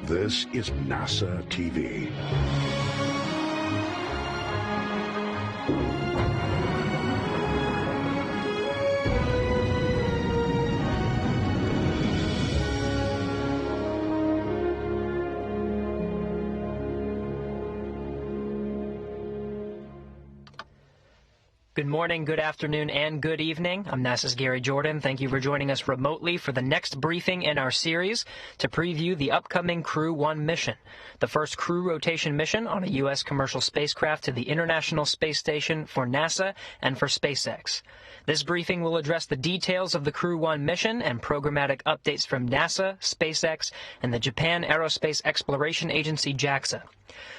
This is NASA TV. Good morning, good afternoon, and good evening. I'm NASA's Gary Jordan. Thank you for joining us remotely for the next briefing in our series to preview the upcoming Crew 1 mission, the first crew rotation mission on a U.S. commercial spacecraft to the International Space Station for NASA and for SpaceX. This briefing will address the details of the Crew 1 mission and programmatic updates from NASA, SpaceX, and the Japan Aerospace Exploration Agency, JAXA.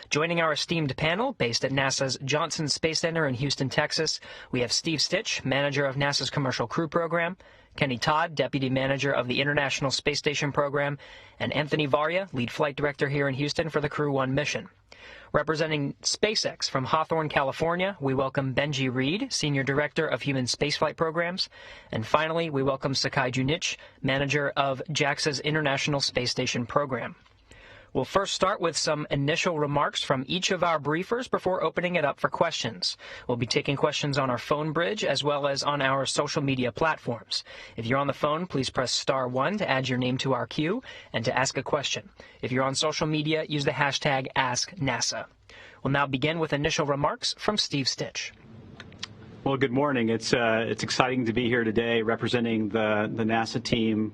Joining our esteemed panel, based at NASA's Johnson Space Center in Houston, Texas, we have Steve Stitch, manager of NASA's Commercial Crew Program, Kenny Todd, deputy manager of the International Space Station Program, and Anthony Varya, lead flight director here in Houston for the Crew 1 mission. Representing SpaceX from Hawthorne, California, we welcome Benji Reed, Senior Director of Human Spaceflight Programs. And finally, we welcome Sakai Junichi, Manager of JAXA's International Space Station Program. We'll first start with some initial remarks from each of our briefers before opening it up for questions. We'll be taking questions on our phone bridge as well as on our social media platforms. If you're on the phone, please press *1 to add your name to our queue and to ask a question. If you're on social media, use the hashtag AskNASA. We'll now begin with initial remarks from Steve Stitch. Well, good morning. It's exciting to be here today representing the NASA team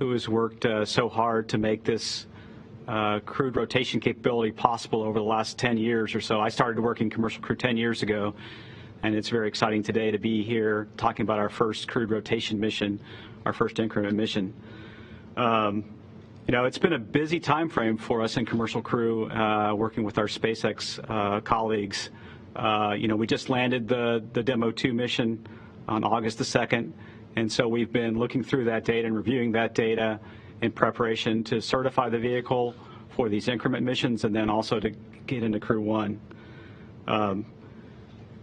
who has worked so hard to make this crewed rotation capability possible over the last 10 years or so. I started working commercial crew 10 years ago, and it's very exciting today to be here talking about our first crewed rotation mission, our first increment mission. It's been a busy time frame for us in commercial crew working with our SpaceX colleagues. We just landed the Demo 2 mission on August the 2nd, and so we've been looking through that data and reviewing that data in preparation to certify the vehicle for these increment missions and then also to get into Crew 1.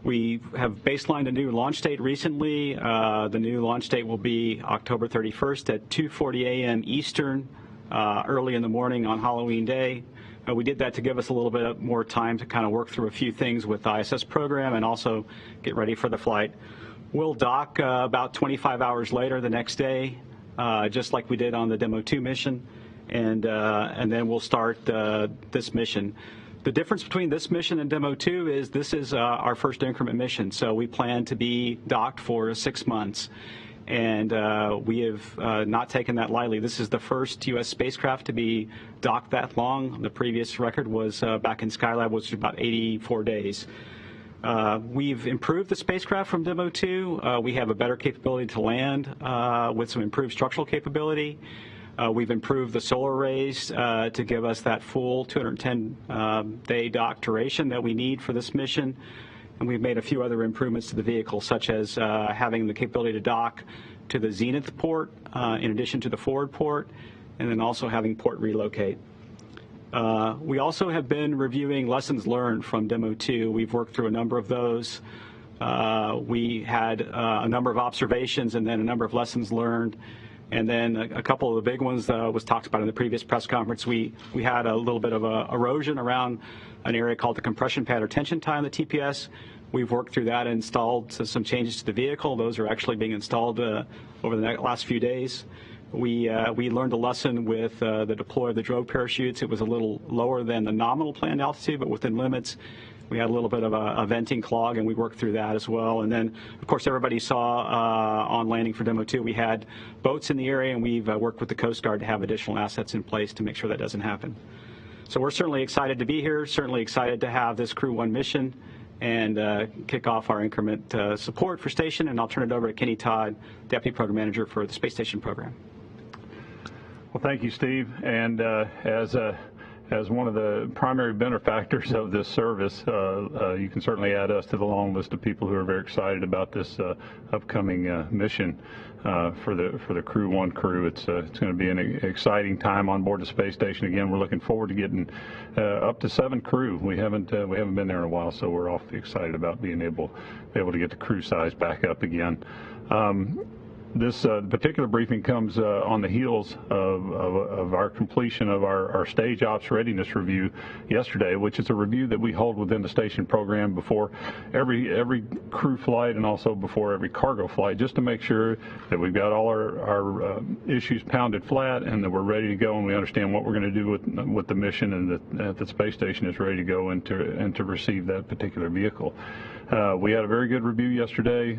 We have baselined a new launch date recently. The new launch date will be October 31st at 2:40 a.m. Eastern, early in the morning on Halloween Day. We did that to give us a little bit more time to kind of work through a few things with the ISS program and also get ready for the flight. We'll dock about 25 hours later the next day, just like we did on the Demo 2 mission, and then we'll start this mission. The difference between this mission and Demo 2 is this is our first increment mission, so we plan to be docked for 6 months, and we have not taken that lightly. This is the first U.S. spacecraft to be docked that long. The previous record was back in Skylab, which was about 84 days. We've improved the spacecraft from Demo 2. We have a better capability to land with some improved structural capability. We've improved the solar arrays to give us that full 210-day dock duration that we need for this mission. And we've made a few other improvements to the vehicle, such as having the capability to dock to the zenith port in addition to the forward port, and then also having port relocate. We also have been reviewing lessons learned from Demo 2. We've worked through a number of those. We had a number of observations and then a number of lessons learned. And then a couple of the big ones was talked about in the previous press conference. We had a little bit of erosion around an area called the compression pad or tension tie on the TPS. We've worked through that and installed some changes to the vehicle. Those are actually being installed over the last few days. We learned a lesson with the deploy of the drogue parachutes. It was a little lower than the nominal planned altitude, but within limits. We had a little bit of a venting clog, and we worked through that as well. And then, of course, everybody saw on landing for Demo 2, we had boats in the area, and we've worked with the Coast Guard to have additional assets in place to make sure that doesn't happen. So we're certainly excited to be here, certainly excited to have this Crew 1 mission and kick off our increment support for station. And I'll turn it over to Kenny Todd, Deputy Program Manager for the Space Station Program. Well, thank you, Steve. And as one of the primary benefactors of this service, you can certainly add us to the long list of people who are very excited about this upcoming mission for the Crew 1 crew. It's going to be an exciting time on board the space station. Again, we're looking forward to getting up to 7 crew. We haven't been there in a while, so we're awfully excited about being able to get the crew size back up again. This particular briefing comes on the heels of our completion of our stage ops readiness review yesterday, which is a review that we hold within the station program before every crew flight and also before every cargo flight, just to make sure that we've got all our issues pounded flat and that we're ready to go and we understand what we're going to do with the mission and that the space station is ready to go and to receive that particular vehicle. We had a very good review yesterday.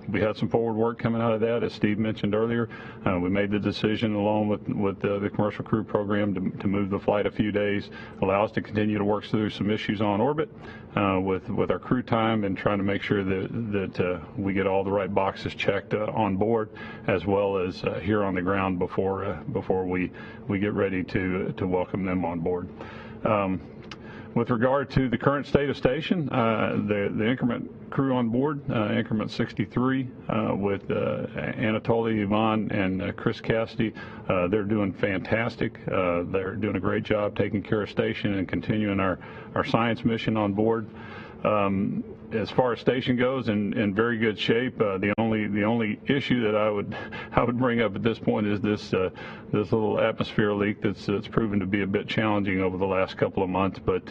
We had some forward work coming out of that, as Steve mentioned earlier. We made the decision, along with the commercial crew program, to move the flight a few days, allow us to continue to work through some issues on orbit with our crew time and trying to make sure that we get all the right boxes checked on board, as well as here on the ground before we get ready to welcome them on board. With regard to the current state of station, the increment crew on board, increment 63, with Anatoly, Ivan, and Chris Cassidy, they're doing fantastic. They're doing a great job taking care of station and continuing our science mission on board. As far as station goes, in very good shape. The only issue that I would bring up at this point is this little atmosphere leak that's proven to be a bit challenging over the last couple of months. But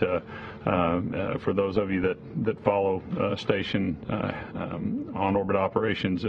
for those of you that follow station on orbit operations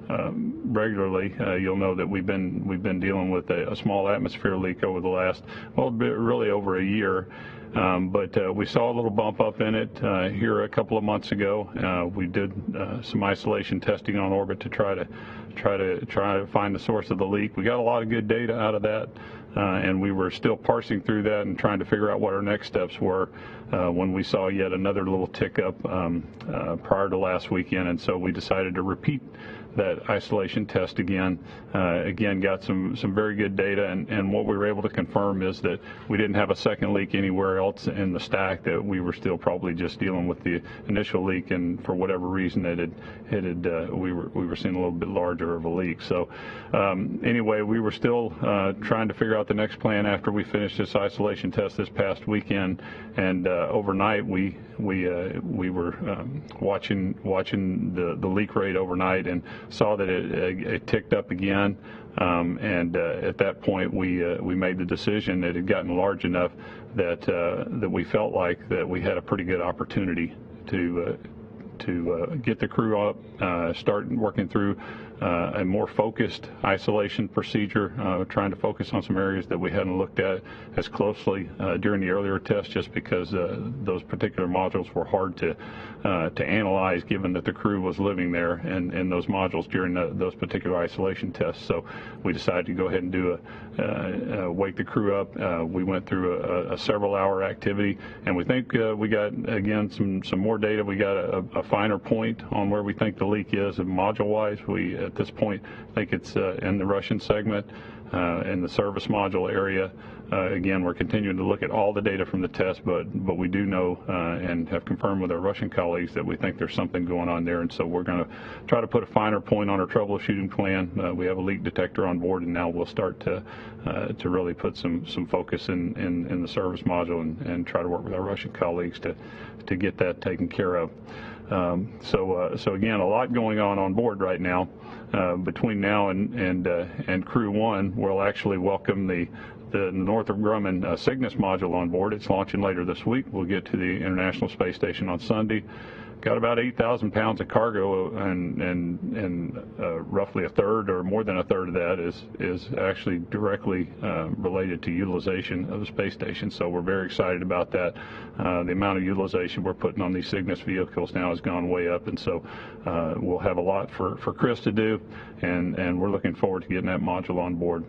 regularly, you'll know that we've been dealing with a small atmosphere leak over the last, well, really over a year. But we saw a little bump up in it here a couple of months ago. We did some isolation testing on orbit to try to find the source of the leak. We got a lot of good data out of that, and we were still parsing through that and trying to figure out what our next steps were when we saw yet another little tick up prior to last weekend, and so we decided to repeat that isolation test again. Got some very good data, and what we were able to confirm is that we didn't have a second leak anywhere else in the stack, that we were still probably just dealing with the initial leak, and for whatever reason we were seeing a little bit larger of a leak. So anyway, we were still trying to figure out the next plan after we finished this isolation test this past weekend, and overnight we were watching the leak rate overnight and saw that it ticked up again, and at that point we made the decision that it had gotten large enough that we felt like that we had a pretty good opportunity to get the crew up, start working through a more focused isolation procedure, trying to focus on some areas that we hadn't looked at as closely during the earlier test, just because those particular modules were hard to analyze, given that the crew was living there in those modules during those particular isolation tests. So we decided to go ahead and do wake the crew up. We went through a several-hour activity, and we think we got, again, some more data. We got a finer point on where we think the leak is, and module-wise, we at this point think it's in the Russian segment, in the service module area. Again, we're continuing to look at all the data from the test, but we do know and have confirmed with our Russian colleagues that we think there's something going on there, and so we're going to try to put a finer point on our troubleshooting plan. We have a leak detector on board, and now we'll start to really put some focus in the service module and try to work with our Russian colleagues to get that taken care of. So again, a lot going on board right now. Between now and Crew 1, we'll actually welcome the Northrop Grumman Cygnus module on board. It's launching later this week. We'll get to the International Space Station on Sunday. Got about 8,000 pounds of cargo, and roughly a third or more than a third of that is actually directly related to utilization of the space station. So we're very excited about that. The amount of utilization we're putting on these Cygnus vehicles now has gone way up, and so we'll have a lot for Chris to do, and we're looking forward to getting that module on board.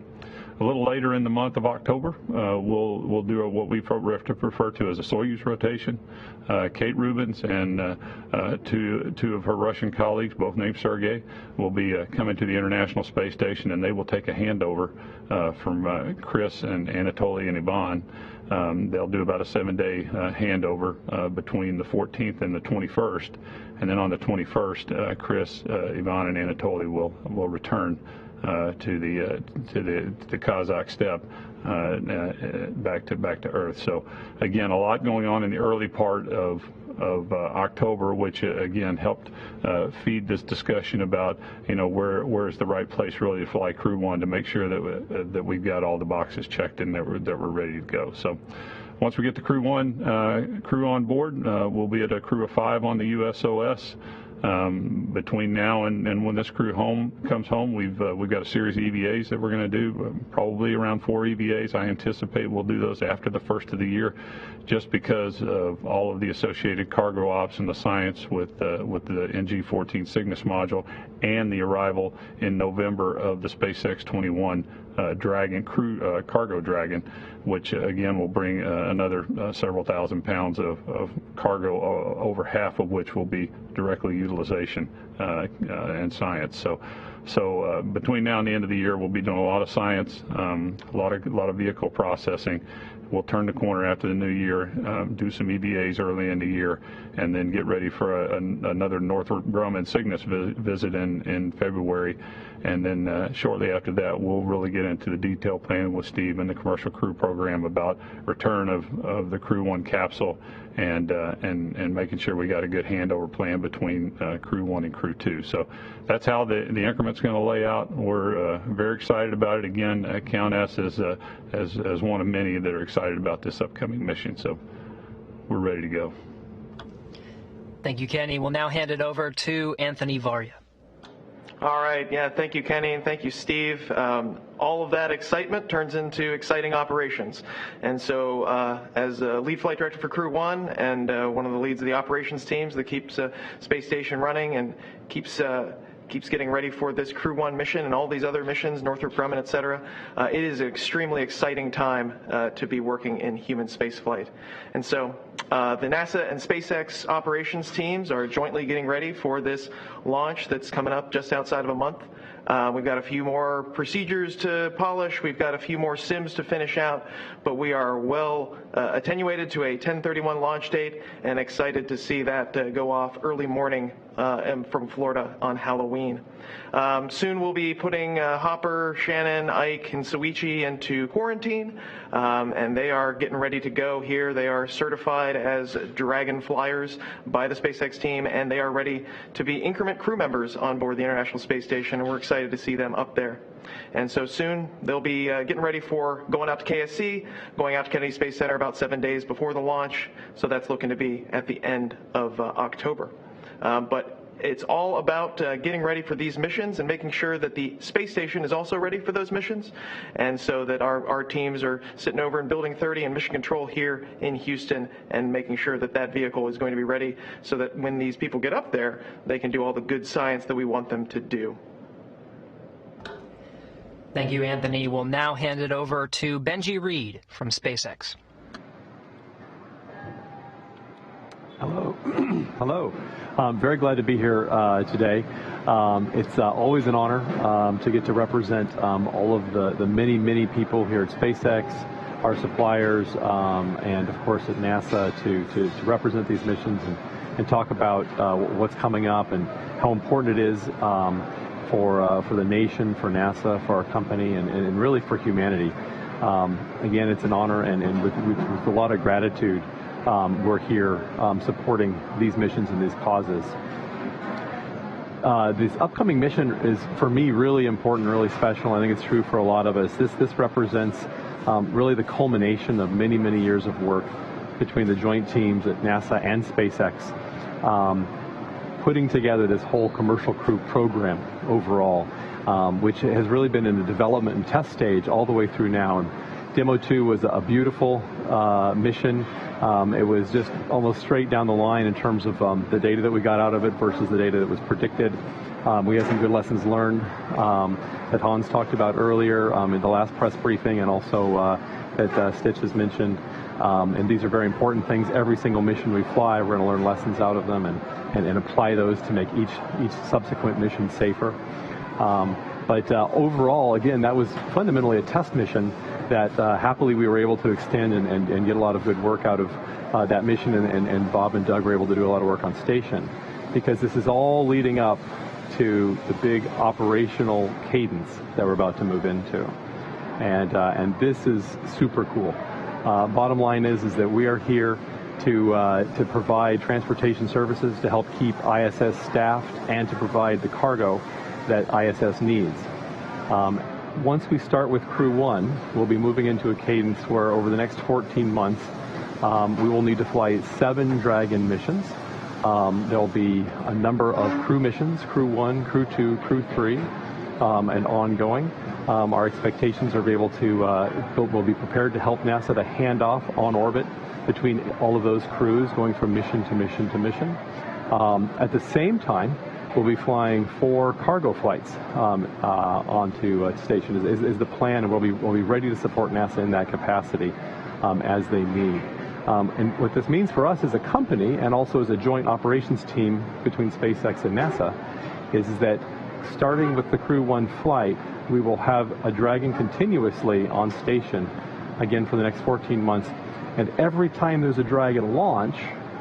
A little later in the month of October, we'll do what we refer to as a Soyuz rotation. Kate Rubins and two of her Russian colleagues, both named Sergei, will be coming to the International Space Station, and they will take a handover from Chris and Anatoly and Ivan. They'll do about a 7-day handover between the 14th and the 21st, and then on the 21st, Chris, Ivan, and Anatoly will return to the Kazakh steppe, back to Earth. So again, a lot going on in the early part of October, which again helped feed this discussion about where's the right place really to fly Crew 1 to make sure that we've got all the boxes checked and that we're ready to go. So once we get the Crew 1 crew on board, we'll be at a crew of 5 on the USOS. Between now and when this crew comes home, we've got a series of EVAs that we're going to do, probably around 4 EVAs. I anticipate we'll do those after the first of the year, just because of all of the associated cargo ops and the science with the NG-14 Cygnus module and the arrival in November of the Spacex 21 Dragon cargo Dragon, which again will bring another several thousand pounds of cargo, over half of which will be directly utilization and science. So between now and the end of the year, we'll be doing a lot of science, a lot of vehicle processing. We'll turn the corner after the new year, do some EVAs early in the year, and then get ready for another Northrop Grumman Cygnus visit in February. And then shortly after that, we'll really get into the detailed planning with Steve and the commercial crew program about return of the Crew 1 capsule and making sure we got a good handover plan between Crew 1 and Crew 2. So that's how the increment's going to lay out. We're very excited about it. Again, count us as one of many that are excited about this upcoming mission. So we're ready to go. Thank you, Kenny. We'll now hand it over to Anthony Varya. All right. Yeah, thank you, Kenny, and thank you, Steve. All of that excitement turns into exciting operations. And so as lead flight director for Crew 1 and one of the leads of the operations teams that keeps Space Station running and keeps getting ready for this Crew 1 mission and all these other missions, Northrop Grumman, et cetera, it is an extremely exciting time to be working in human spaceflight. And so the NASA and SpaceX operations teams are jointly getting ready for this launch that's coming up just outside of a month. We've got a few more procedures to polish. We've got a few more sims to finish out, but we are well attenuated to a 10/31 launch date and excited to see that go off early morning from Florida on Halloween. Soon we'll be putting Hopper, Shannon, Ike, and SHOICHI into quarantine, and they are getting ready to go here. They are certified as Dragon flyers by the SpaceX team, and they are ready to be increment crew members on board the International Space Station, and we're excited to see them up there. And so soon they'll be getting ready for going out to KSC, going out to Kennedy Space Center about 7 days before the launch, so that's looking to be at the end of October. But it's all about getting ready for these missions and making sure that the space station is also ready for those missions, and so that our teams are sitting over in Building 30 and Mission Control here in Houston and making sure that that vehicle is going to be ready so that when these people get up there, they can do all the good science that we want them to do. Thank you, Anthony. We'll now hand it over to Benji Reed from SpaceX. Hello. Hello. I'm very glad to be here today. It's always an honor to get to represent all of the many people here at SpaceX, our suppliers, and of course at NASA to represent these missions and talk about what's coming up and how important it is for the nation, for NASA, for our company, and really for humanity. Again, it's an honor, and with a lot of gratitude, we're here supporting these missions and these causes. This upcoming mission is, for me, really important, really special. I think it's true for a lot of us. This represents really the culmination of many years of work between the joint teams at NASA and SpaceX, putting together this whole commercial crew program overall, which has really been in the development and test stage all the way through now. And Demo 2 was a beautiful mission. It was just almost straight down the line in terms of the data that we got out of it versus the data that was predicted. We had some good lessons learned that Hans talked about earlier in the last press briefing, and also that Stitch has mentioned. And these are very important things. Every single mission we fly, we're going to learn lessons out of them and apply those to make each subsequent mission safer. But overall, again, that was fundamentally a test mission that happily we were able to extend and get a lot of good work out of that mission, and Bob and Doug were able to do a lot of work on station, because this is all leading up to the big operational cadence that we're about to move into. And this is super cool. Bottom line is that we are here to provide transportation services to help keep ISS staffed and to provide the cargo that ISS needs. Once we start with Crew 1, we'll be moving into a cadence where over the next 14 months we will need to fly 7 Dragon missions. There'll be a number of crew missions, Crew 1, Crew 2, Crew 3, and ongoing. Our expectations are to be able to, we'll be prepared to help NASA to hand off on orbit between all of those crews going from mission to mission to mission. At the same time, we'll be flying 4 cargo flights onto station is the plan, and we'll be ready to support NASA in that capacity as they need. And what this means for us as a company and also as a joint operations team between SpaceX and NASA is that starting with the Crew 1 flight, we will have a Dragon continuously on station again for the next 14 months. And every time there's a Dragon launch,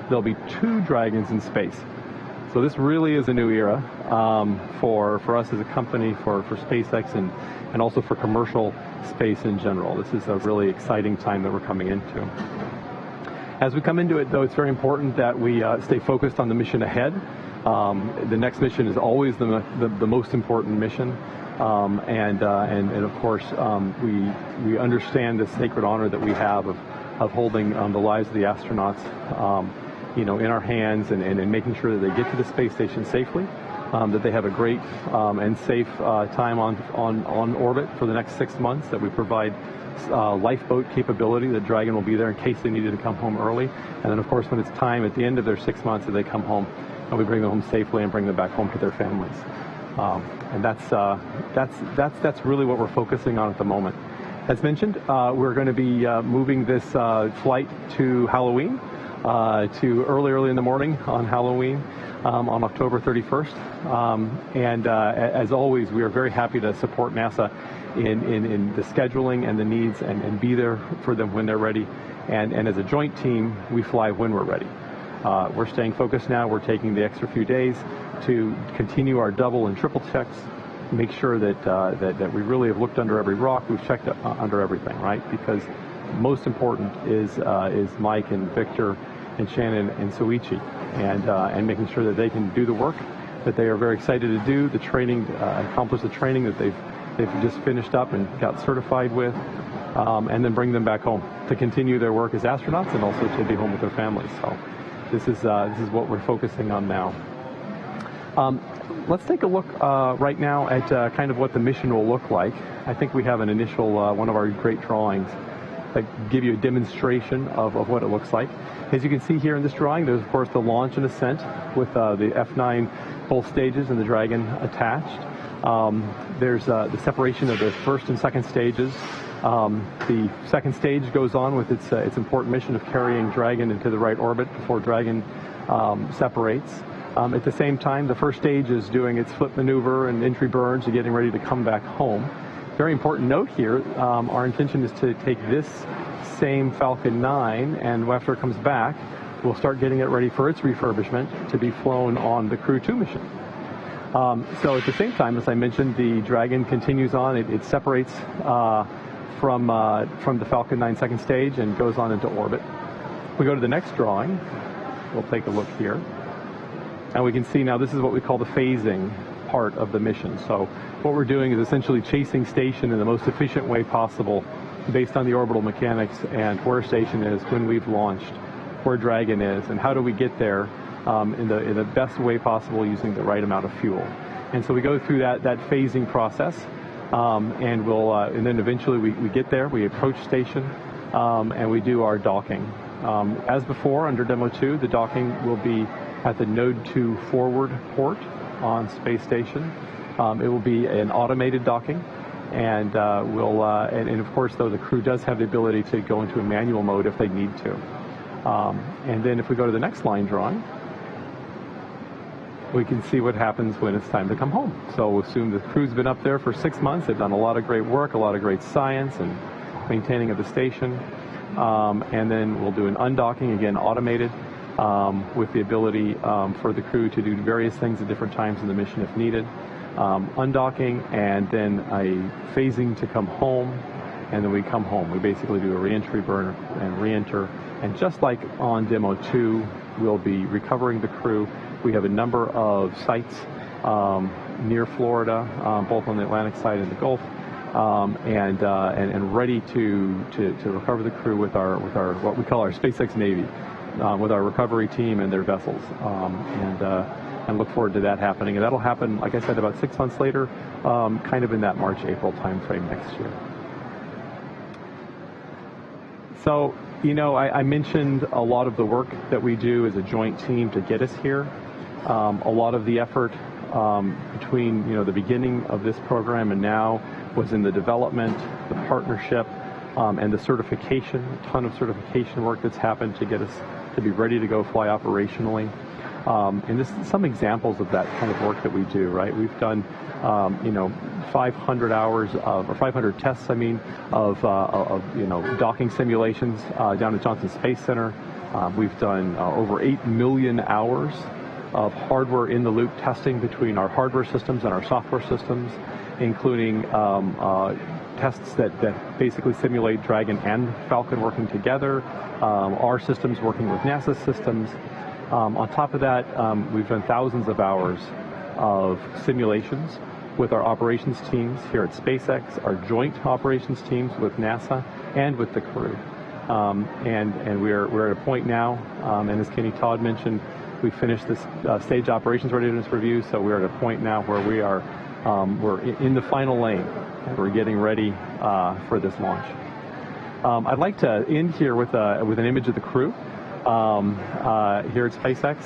there'll be 2 Dragons in space. So this really is a new era for us as a company, for SpaceX, and also for commercial space in general. This is a really exciting time that we're coming into. As we come into it, though, it's very important that we stay focused on the mission ahead. The next mission is always the most important mission. And of course, we understand the sacred honor that we have of holding the lives of the astronauts, in our hands, and making sure that they get to the space station safely, that they have a great and safe time on orbit for the next 6 months, that we provide lifeboat capability. The Dragon will be there in case they needed to come home early, and then of course when it's time at the end of their 6 months that they come home, and we bring them home safely and bring them back home to their families. And that's really what we're focusing on at the moment. As mentioned, we're going to be moving this flight to Halloween, to early in the morning on Halloween, on October 31st. As always, we are very happy to support NASA in the scheduling and the needs, and be there for them when they're ready. And as a joint team, we fly when we're ready. We're staying focused now. We're taking the extra few days to continue our double and triple checks, make sure that we really have looked under every rock. We've checked under everything, right? Because most important is Mike and Victor and Shannon and SHOICHI, and making sure that they can do the work that they are very excited to do, the training, accomplish the training that they've just finished up and got certified with, and then bring them back home to continue their work as astronauts and also to be home with their families. So this is what we're focusing on now. Let's take a look right now at kind of what the mission will look like. I think we have an initial, one of our great drawings that give you a demonstration of what it looks like. As you can see here in this drawing, there's of course the launch and ascent with the F9 both stages and the Dragon attached. There's the separation of the first and second stages. The second stage goes on with its important mission of carrying Dragon into the right orbit before Dragon separates. At the same time, the first stage is doing its flip maneuver and entry burns and getting ready to come back home. Very important note here, our intention is to take this same Falcon 9, and after it comes back, we'll start getting it ready for its refurbishment to be flown on the Crew 2 mission. So at the same time, as I mentioned, the Dragon continues on. It separates from the Falcon 9 second stage and goes on into orbit. We go to the next drawing. We'll take a look here. And we can see now this is what we call the phasing part of the mission. So what we're doing is essentially chasing station in the most efficient way possible based on the orbital mechanics and where station is, when we've launched, where Dragon is, and how do we get there in the best way possible using the right amount of fuel. And so we go through that phasing process, and then eventually we get there, we approach station, and we do our docking. As before, under Demo 2, the docking will be at the Node 2 forward port on Space Station. It will be an automated docking, and and of course, though, the crew does have the ability to go into a manual mode if they need to. And then if we go to the next line drawing, we can see what happens when it's time to come home. So we'll assume the crew's been up there for 6 months. They've done a lot of great work, a lot of great science and maintaining of the station. And then we'll do an undocking, again, automated, with the ability for the crew to do various things at different times in the mission if needed. Undocking, and then a phasing to come home, and then we come home. We basically do a reentry burn and reenter. And just like on Demo 2, we'll be recovering the crew. We have a number of sites near Florida, both on the Atlantic side and the Gulf, and ready to recover the crew with our what we call our SpaceX Navy, with our recovery team and their vessels, and look forward to that happening. And that'll happen, like I said, about 6 months later, kind of in that March-April timeframe next year. So, you know, I mentioned a lot of the work that we do as a joint team to get us here. A lot of the effort between, you know, the beginning of this program and now was in the development, the partnership, and the certification, a ton of certification work that's happened to get us to be ready to go fly operationally. And this is some examples of that kind of work that we do, right? We've done, you know, 500 hours of, or 500 tests, I mean, of you know, docking simulations down at Johnson Space Center. We've done over 8 million hours of hardware in the loop testing between our hardware systems and our software systems, including tests that basically simulate Dragon and Falcon working together, our systems working with NASA systems. On top of that, we've done thousands of hours of simulations with our operations teams here at SpaceX, our joint operations teams with NASA and with the crew. And we're at a point now, and as Kenny Todd mentioned, we finished this stage operations readiness review, so we're at a point now where we are we're in the final lane, and we're getting ready for this launch. I'd like to end here with an image of the crew here at SpaceX,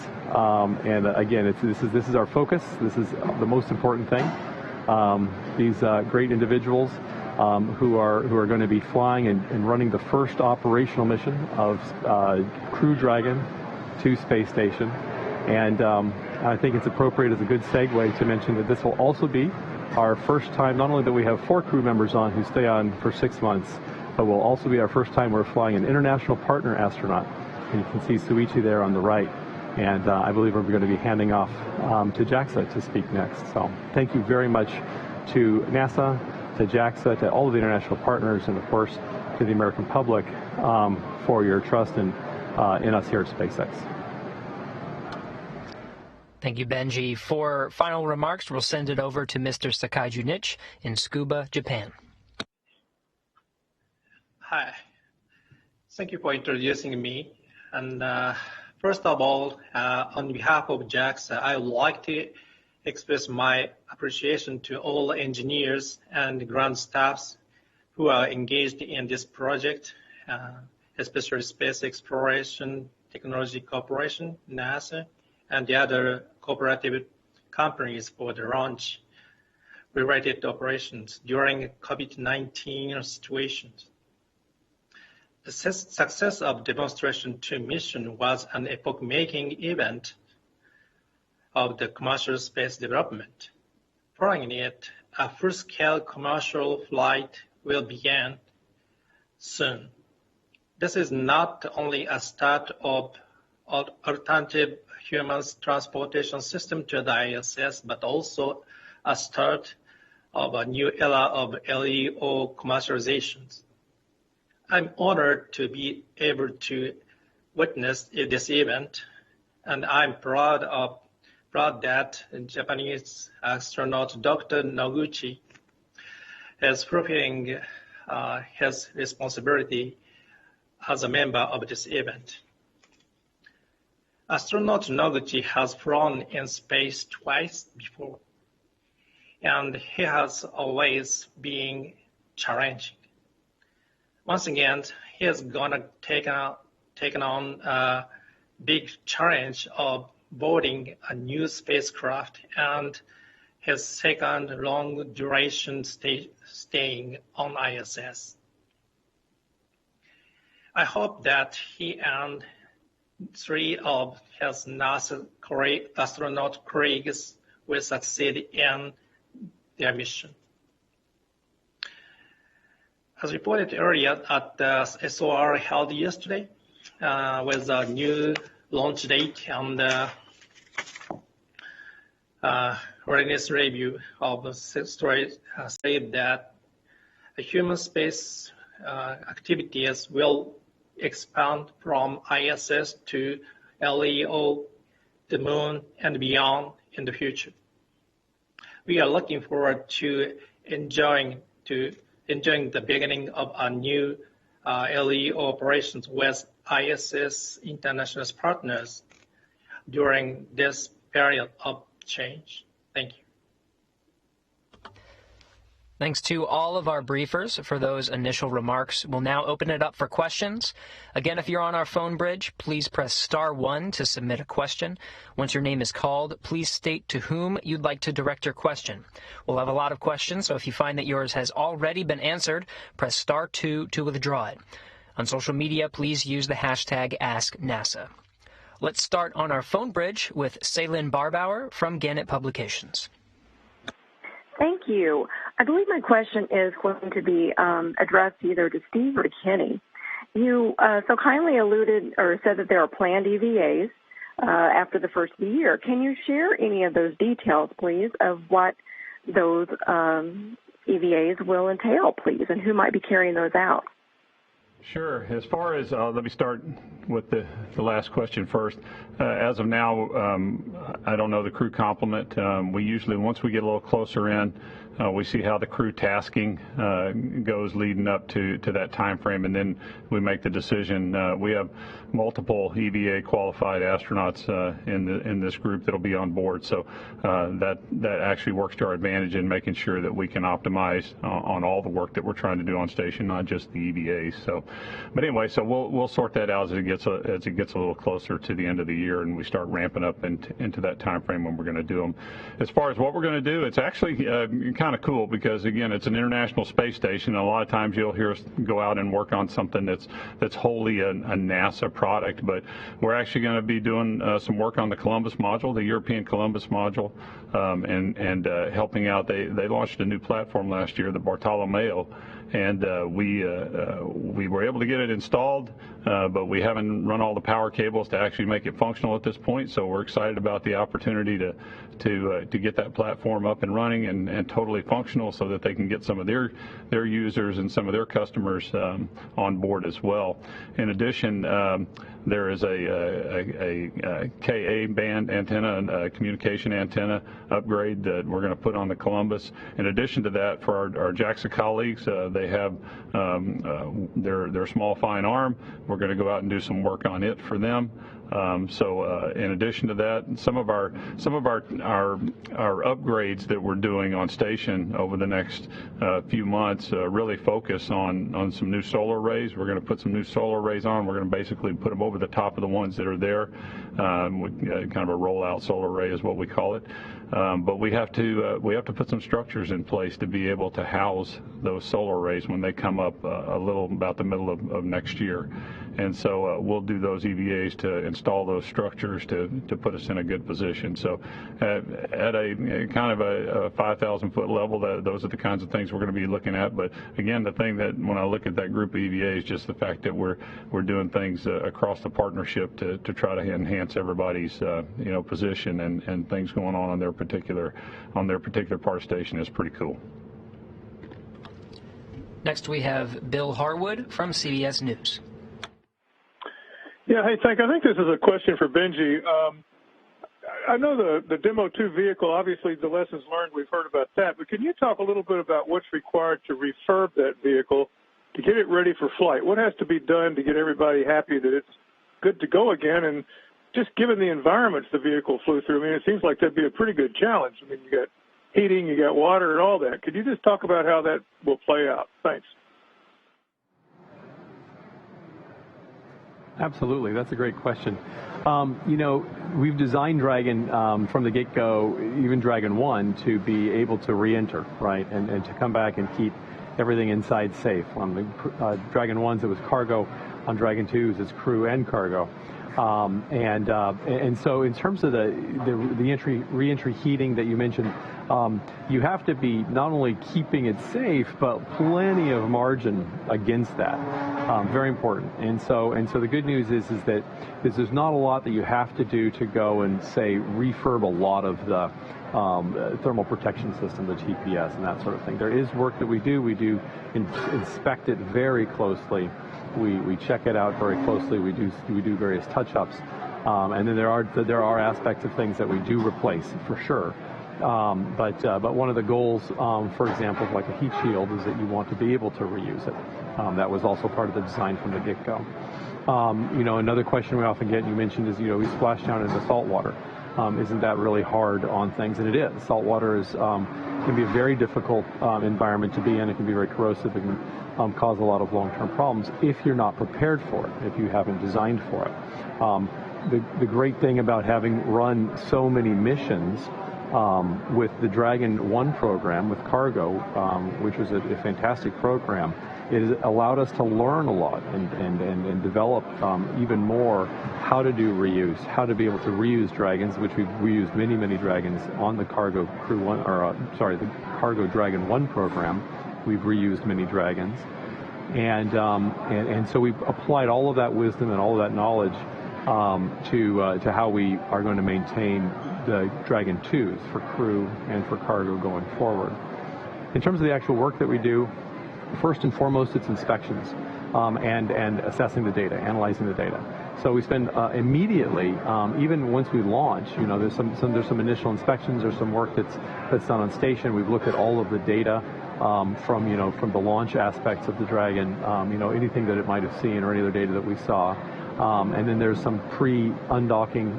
and again, this is our focus. This is the most important thing. These great individuals who are going to be flying and running the first operational mission of Crew Dragon to Space Station. And I think it's appropriate as a good segue to mention that this will also be our first time, not only that we have 4 crew members on who stay on for 6 months, but will also be our first time we're flying an international partner astronaut. And you can see SHOICHI there on the right. And I believe we're going to be handing off to JAXA to speak next. So thank you very much to NASA, to JAXA, to all of the international partners, and of course to the American public for your trust in us here at SpaceX. Thank you, Benji. For final remarks, we'll send it over to Mr. Sakai Junichi in Tsukuba, Japan. Hi. Thank you for introducing me. And first of all, on behalf of JAXA, I would like to express my appreciation to all engineers and ground staffs who are engaged in this project, especially Space Exploration Technology Corporation, NASA, and the other cooperative companies for the launch related operations during COVID-19 situations. The success of Demonstration 2 mission was an epoch-making event of the commercial space development. Following it, a full-scale commercial flight will begin soon. This is not only a start of alternative human transportation system to the ISS, but also a start of a new era of LEO commercializations. I'm honored to be able to witness this event, and I'm proud that Japanese astronaut Dr. Noguchi is fulfilling his responsibility as a member of this event. Astronaut Noguchi has flown in space twice before, and he has always been challenging. Once again, he is gonna take on a big challenge of boarding a new spacecraft and his second long duration staying on ISS. I hope that he and 3 of his NASA astronaut colleagues will succeed in their mission. As reported earlier at the SOR held yesterday, with a new launch date and readiness review of the story said that a human space activities will expand from ISS to LEO, the moon, and beyond in the future. We are looking forward to enjoying the beginning of our new LEO operations with ISS international partners during this period of change. Thank you. Thanks to all of our briefers for those initial remarks. We'll now open it up for questions. Again, if you're on our phone bridge, please press *1 to submit a question. Once your name is called, please state to whom you'd like to direct your question. We'll have a lot of questions, so if you find that yours has already been answered, press *2 to withdraw it. On social media, please use the hashtag #AskNASA. Let's start on our phone bridge with Ceylin Barbauer from Gannett Publications. Thank you. I believe my question is going to be addressed either to Steve or to Kenny. You so kindly alluded or said that there are planned EVAs after the first of the year. Can you share any of those details, please, of what those EVAs will entail, please, and who might be carrying those out? Sure. As far as, let me start with the last question first. As of now, I don't know the crew complement. We usually, once we get a little closer in, we see how the crew tasking goes leading up to that time frame, and then we make the decision. We have multiple EVA qualified astronauts in this group that'll be on board, so that actually works to our advantage in making sure that we can optimize on all the work that we're trying to do on station, not just the EVAs. So, but anyway, so we'll sort that out as it gets a little closer to the end of the year, and we start ramping up into that time frame when we're going to do them. As far as what we're going to do, it's actually kind of cool because, again, it's an international space station, and a lot of times you'll hear us go out and work on something that's wholly a NASA product, but we're actually going to be doing some work on the Columbus module, the European Columbus module, and helping out. They launched a new platform last year, the Bartolomeo, and we were able to get it installed, but we haven't run all the power cables to actually make it functional at this point. So we're excited about the opportunity to get that platform up and running and totally functional, so that they can get some of their users and some of their customers on board as well. In addition, there is a Ka band antenna, a communication antenna upgrade that we're going to put on the Columbus. In addition to that, for our JAXA colleagues, they have their small fine arm. We're going to go out and do some work on it for them. So in addition to that, some of our upgrades that we're doing on station over the next few months really focus on some new solar arrays. We're going to put some new solar arrays on. We're going to basically put them over the top of the ones that are there. Kind of a rollout solar array is what we call it. But we have to put some structures in place to be able to house those solar arrays when they come up about the middle of next year. And so we'll do those EVAs to install those structures to put us in a good position. So at a kind of a 5,000-foot level, those are the kinds of things we're going to be looking at. But again, the thing that when I look at that group of EVAs, just the fact that we're doing things across the partnership to try to enhance everybody's position and things going on their particular part of station is pretty cool. Next, we have Bill Harwood from CBS News. Yeah, hey, I think this is a question for Benji. I know the Demo 2 vehicle, obviously the lessons learned, we've heard about that, but can you talk a little bit about what's required to refurb that vehicle to get it ready for flight? What has to be done to get everybody happy that it's good to go again? And just given the environments the vehicle flew through, I mean, it seems like that'd be a pretty good challenge. I mean, you got heating, you got water and all that. Could you just talk about how that will play out? Thanks. Absolutely. That's a great question. We've designed Dragon from the get-go, even Dragon 1, to be able to re-enter, right, and to come back and keep everything inside safe. On the Dragon 1s, it was cargo. On Dragon 2s, it's crew and cargo. And so in terms of the re-entry heating that you mentioned, you have to be not only keeping it safe, but plenty of margin against that. Very important. And so the good news is that there's not a lot that you have to do to go and say refurb a lot of thermal protection system, the GPS, and that sort of thing. There is work that we do. We do inspect it very closely. We check it out very closely. We do various touch-ups, and then there are aspects of things that we do replace for sure. But one of the goals, for example, of like a heat shield, is that you want to be able to reuse it. That was also part of the design from the get-go. Another question we often get, you mentioned, is we splash down into salt water. Isn't that really hard on things? And it is. Salt water can be a very difficult environment to be in. It can be very corrosive. It can cause a lot of long-term problems if you're not prepared for it, if you haven't designed for it. The great thing about having run so many missions with the Dragon 1 program with cargo, which was a fantastic program, it has allowed us to learn a lot and develop even more how to do reuse, how to be able to reuse Dragons, which we've reused many Dragons on the Cargo Crew 1, the Cargo Dragon 1 program. We've reused many Dragons, and so we've applied all of that wisdom and all of that knowledge to how we are going to maintain the Dragon 2s for crew and for cargo going forward. In terms of the actual work that we do, first and foremost, it's inspections and assessing the data, analyzing the data. So we spend immediately, even once we launch, there's some initial inspections. There's some work that's done on station. We've looked at all of the data from the launch aspects of the Dragon, anything that it might have seen or any other data that we saw. And then there's some pre-undocking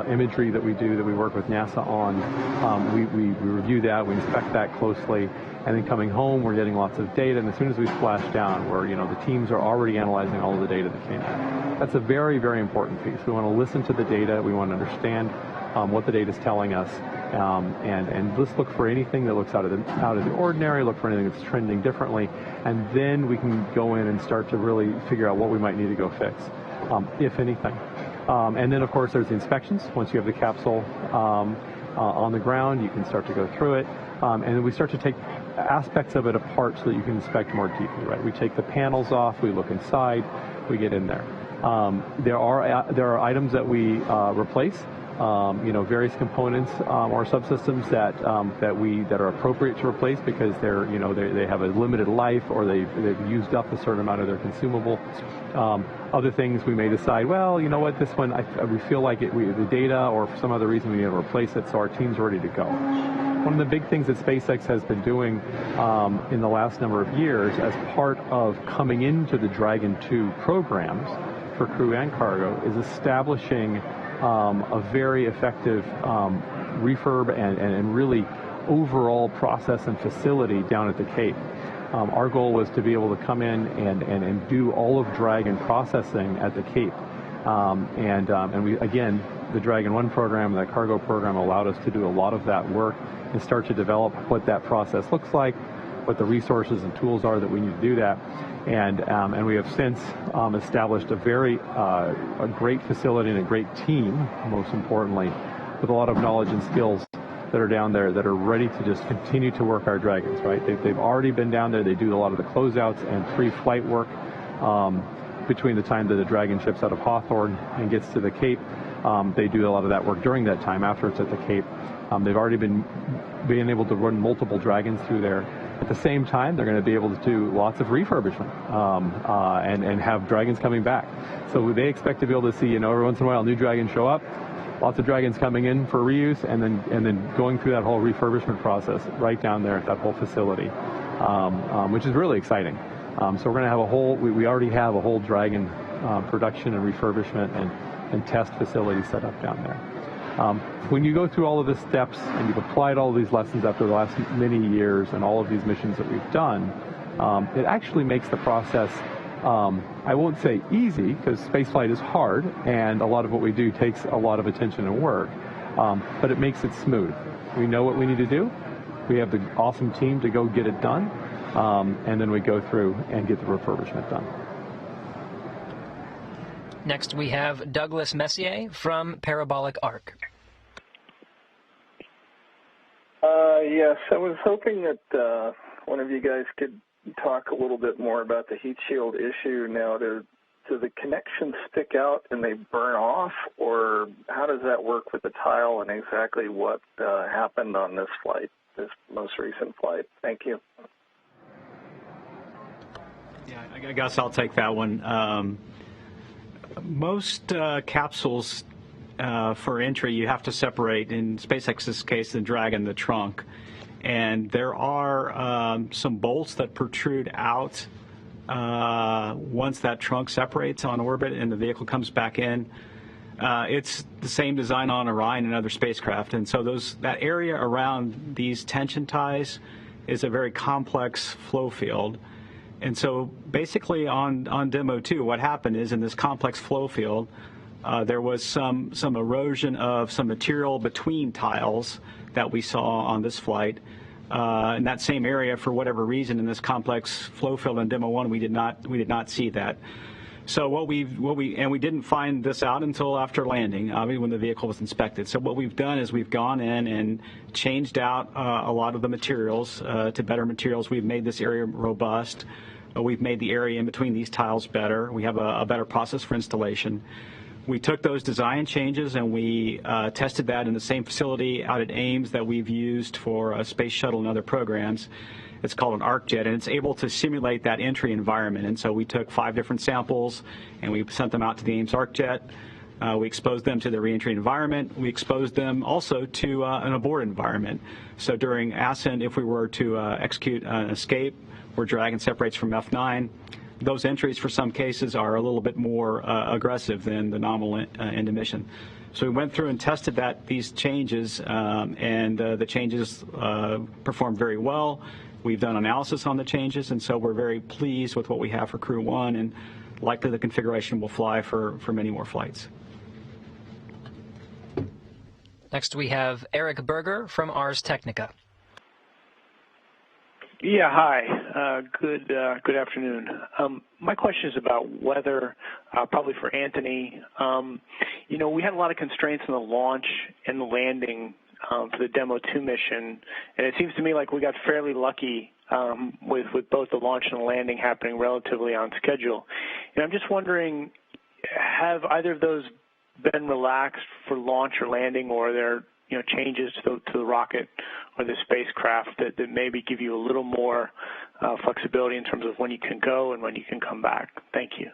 imagery that we do that we work with NASA on. We review that, we inspect that closely, and then coming home we're getting lots of data, and as soon as we splash down, the teams are already analyzing all of the data that came in. That's a very, very important piece. We want to listen to the data, we want to understand what the data is telling us, and let's look for anything that looks out of the ordinary, look for anything that's trending differently, and then we can go in and start to really figure out what we might need to go fix, if anything. And then, of course, there's the inspections. Once you have the capsule on the ground, you can start to go through it, and then we start to take aspects of it apart so that you can inspect more deeply. Right? We take the panels off, we look inside, we get in there. There are items that we replace. Various components or subsystems that are appropriate to replace because they have a limited life or they've used up a certain amount of their consumable. Other things we may decide, well, you know what, this one we feel like the data or for some other reason we need to replace it, so our team's ready to go. One of the big things that SpaceX has been doing in the last number of years as part of coming into the Dragon 2 programs for crew and cargo is establishing a very effective refurb and really overall process and facility down at the Cape. Our goal was to be able to come in and do all of Dragon processing at the Cape. And we, again, the Dragon 1 program, that cargo program allowed us to do a lot of that work and start to develop what that process looks like, what the resources and tools are that we need to do that. And we have since established a great facility and a great team, most importantly, with a lot of knowledge and skills that are down there that are ready to just continue to work our Dragons, right? They've already been down there. They do a lot of the closeouts and pre-flight work between the time that the Dragon ships out of Hawthorne and gets to the Cape. They do a lot of that work during that time after it's at the Cape. They've already been able to run multiple Dragons through there. At the same time, they're going to be able to do lots of refurbishment and have Dragons coming back. So they expect to be able to see, every once in a while, new Dragons show up, lots of Dragons coming in for reuse, and then going through that whole refurbishment process right down there at that whole facility, which is really exciting. So we're going to have we already have a whole Dragon production and refurbishment and test facility set up down there. When you go through all of the steps and you've applied all of these lessons after the last many years and all of these missions that we've done, it actually makes the process, I won't say easy, because spaceflight is hard and a lot of what we do takes a lot of attention and work, but it makes it smooth. We know what we need to do. We have the awesome team to go get it done, and then we go through and get the refurbishment done. Next, we have Douglas Messier from Parabolic Arc. Yes, I was hoping that one of you guys could talk a little bit more about the heat shield issue now to do the connections stick out and they burn off, or how does that work with the tile, and exactly what happened on this flight, this most recent flight? Thank you. Yeah, I guess I'll take that one. Most capsules for entry, you have to separate, in SpaceX's case, the drag and the trunk. And there are some bolts that protrude out once that trunk separates on orbit and the vehicle comes back in. It's the same design on Orion and other spacecraft. And so that area around these tension ties is a very complex flow field. And so basically on Demo 2, what happened is in this complex flow field, there was some erosion of some material between tiles that we saw on this flight. In that same area, for whatever reason, in this complex flow field on Demo 1, we did not see that. So we didn't find this out until after landing, when the vehicle was inspected. So what we've done is we've gone in and changed out a lot of the materials to better materials. We've made this area robust. We've made the area in between these tiles better. We have a better process for installation. We took those design changes and we tested that in the same facility out at Ames that we've used for a space shuttle and other programs. It's called an ArcJet, and it's able to simulate that entry environment. And so we took 5 different samples and we sent them out to the Ames ArcJet. We exposed them to the reentry environment. We exposed them also to an abort environment. So during ascent, if we were to execute an escape where Dragon separates from F9, those entries for some cases are a little bit more aggressive than the nominal end emission. So we went through and tested these changes, and the changes performed very well. We've done analysis on the changes, and so we're very pleased with what we have for Crew 1, and likely the configuration will fly for many more flights. Next we have Eric Berger from Ars Technica. Yeah, hi. Good afternoon. My question is about weather, probably for Anthony. We had a lot of constraints on the launch and the landing for the Demo 2 mission, and it seems to me like we got fairly lucky with both the launch and the landing happening relatively on schedule. And I'm just wondering, have either of those been relaxed for launch or landing, or are there changes to the rocket or the spacecraft that maybe give you a little more flexibility in terms of when you can go and when you can come back? Thank you.